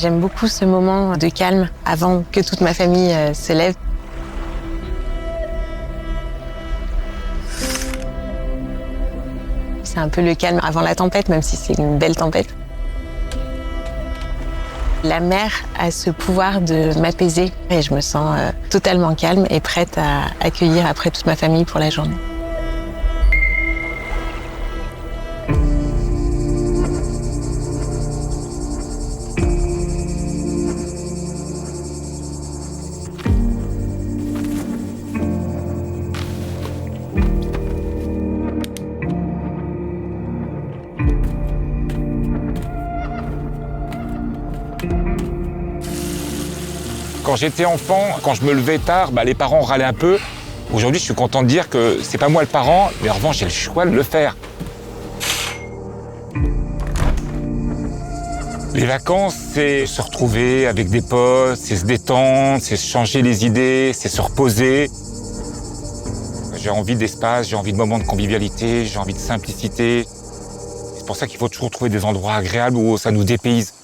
J'aime beaucoup ce moment de calme avant que toute ma famille se lève. C'est un peu le calme avant la tempête, même si c'est une belle tempête. La mer a ce pouvoir de m'apaiser et je me sens totalement calme et prête à accueillir après toute ma famille pour la journée. Quand j'étais enfant, quand je me levais tard, les parents râlaient un peu. Aujourd'hui, je suis content de dire que c'est pas moi le parent, mais en revanche, j'ai le choix de le faire. Les vacances, c'est se retrouver avec des potes, c'est se détendre, c'est se changer les idées, c'est se reposer. J'ai envie d'espace, j'ai envie de moments de convivialité, j'ai envie de simplicité. C'est pour ça qu'il faut toujours trouver des endroits agréables où ça nous dépayse.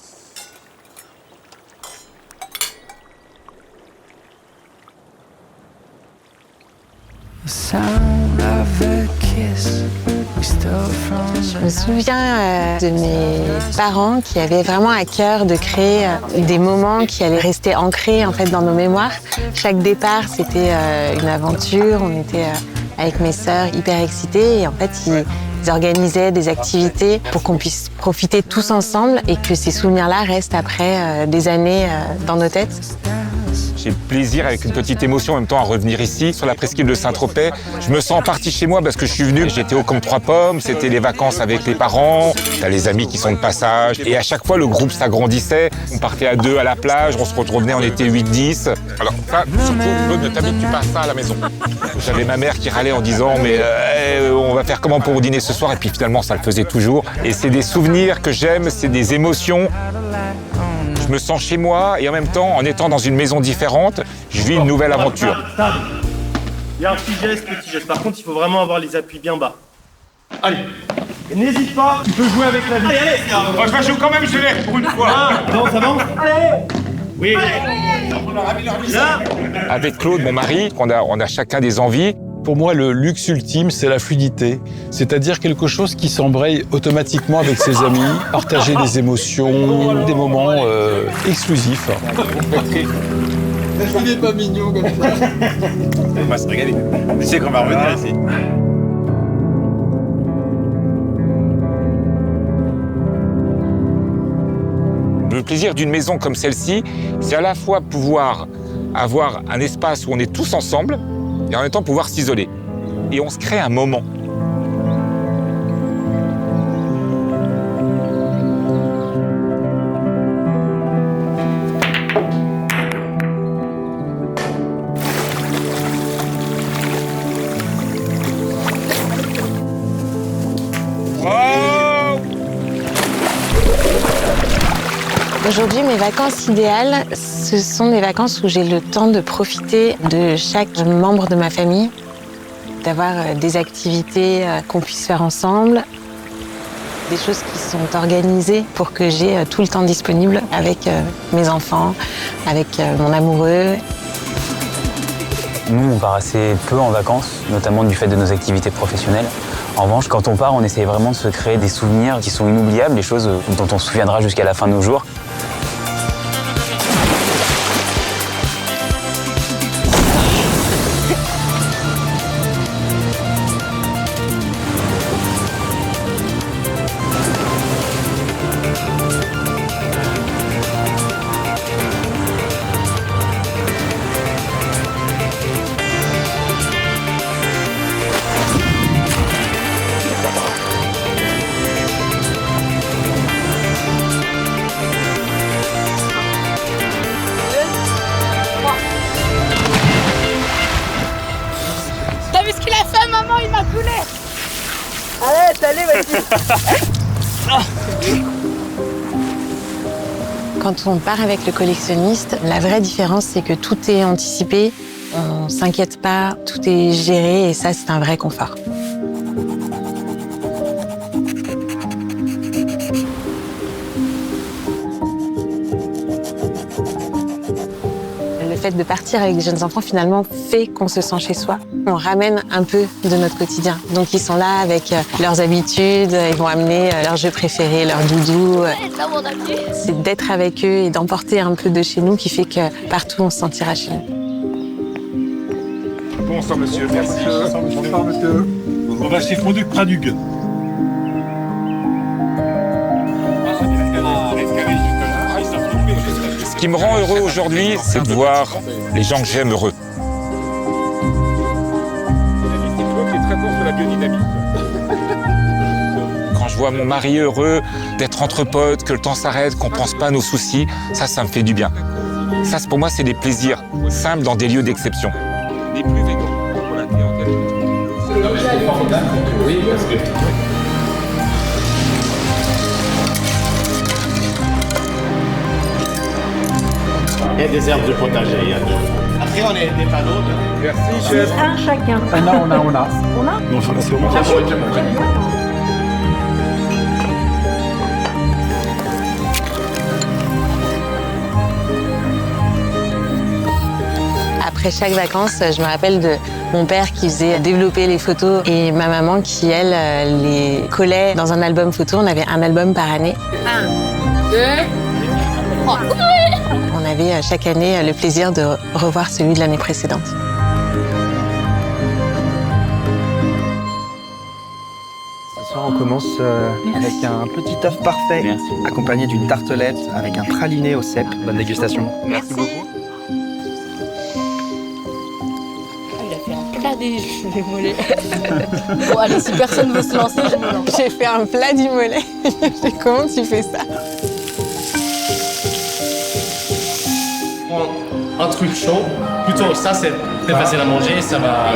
Je me souviens de mes parents qui avaient vraiment à cœur de créer des moments qui allaient rester ancrés en fait dans nos mémoires. Chaque départ, c'était une aventure. On était avec mes sœurs hyper excitées et en fait, ils organisaient des activités pour qu'on puisse profiter tous ensemble et que ces souvenirs-là restent après des années dans nos têtes. J'ai plaisir avec une petite émotion en même temps à revenir ici, sur la presqu'île de Saint-Tropez. Je me sens en partie chez moi parce que je suis venu, j'étais au Camp Trois Pommes, c'était les vacances avec les parents, t'as les amis qui sont de passage. Et à chaque fois, le groupe s'agrandissait. On partait à 2 à la plage, on se retrouvait, on était 8-10. Alors ça, surtout, Claude, ne t'habitue pas à ça à la maison. J'avais ma mère qui râlait en disant « mais on va faire comment pour dîner ce soir ?» Et puis finalement, ça le faisait toujours. Et c'est des souvenirs que j'aime, c'est des émotions. Je me sens chez moi et en même temps, en étant dans une maison différente, je vis une nouvelle aventure. Il y a un petit geste. Par contre, il faut vraiment avoir les appuis bien bas. Allez, et n'hésite pas, tu peux jouer avec la vie. Allez, Moi, je vais jouer quand même, je l'ai pour une fois. Ça avance. Allez. Oui. Là. Avec Claude, mon mari, on a chacun des envies. Pour moi, le luxe ultime, c'est la fluidité. C'est-à-dire quelque chose qui s'embraye automatiatiquement avec ses amis, partager des émotions, des moments exclusifs. Est-ce qu'il n'est pas mignon comme ça? On va se régaler. Tu sais qu'on va revenir ici. Le plaisir d'une maison comme celle-ci, c'est à la fois pouvoir avoir un espace où on est tous ensemble, et en même temps pouvoir s'isoler. Et on se crée un moment. Aujourd'hui, mes vacances idéales, ce sont des vacances où j'ai le temps de profiter de chaque membre de ma famille, d'avoir des activités qu'on puisse faire ensemble, des choses qui sont organisées pour que j'ai tout le temps disponible avec mes enfants, avec mon amoureux. Nous, on part assez peu en vacances, notamment du fait de nos activités professionnelles. En revanche, quand on part, on essaye vraiment de se créer des souvenirs qui sont inoubliables, des choses dont on se souviendra jusqu'à la fin de nos jours. allez, Mathilde. Quand on part avec le collectionniste, la vraie différence, c'est que tout est anticipé, on s'inquiète pas, tout est géré et ça, c'est un vrai confort. Le fait de partir avec des jeunes enfants, finalement, fait qu'on se sent chez soi. On ramène un peu de notre quotidien. Donc, ils sont là avec leurs habitudes, ils vont amener leurs jeux préférés, leurs doudous. C'est d'être avec eux et d'emporter un peu de chez nous qui fait que partout, on se sentira chez nous. Bonsoir, monsieur. Merci. Bonsoir, monsieur. On va chez Fondue Pradugue. Ce qui me rend heureux aujourd'hui, c'est de voir les gens que j'aime heureux. Quand je vois mon mari heureux, d'être entre potes, que le temps s'arrête, qu'on pense pas à nos soucis, ça me fait du bien. Ça, pour moi, c'est des plaisirs simples dans des lieux d'exception. Les plus végans pour la clientèle. Oui, parce que... Et des herbes de potager. Après, on est des panneaux. Merci, chef. Un chacun. On a. On a? Non, c'est bon. Après chaque vacances, je me rappelle de mon père qui faisait développer les photos et ma maman qui, elle, les collait dans un album photo. On avait un album par année. 1, 2, 3. On avait chaque année le plaisir de revoir celui de l'année précédente. Ce soir, on commence avec un petit œuf parfait, Merci. accompagné d'une tartelette avec un praliné au cèpe. Bonne dégustation. Merci beaucoup. Il a fait un plat des mollets. Bon, allez, si personne veut se lancer, je me lance. J'ai fait un plat du mollet. Comment tu fais ça? Un truc chaud. Plutôt, ça, c'est très facile à manger. Ça va.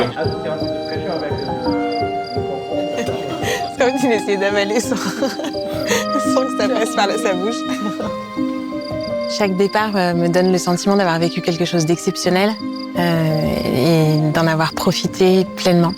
C'est comme s'il essayait d'avaler sans que ça passe par sa bouche. Chaque départ me donne le sentiment d'avoir vécu quelque chose d'exceptionnel et d'en avoir profité pleinement.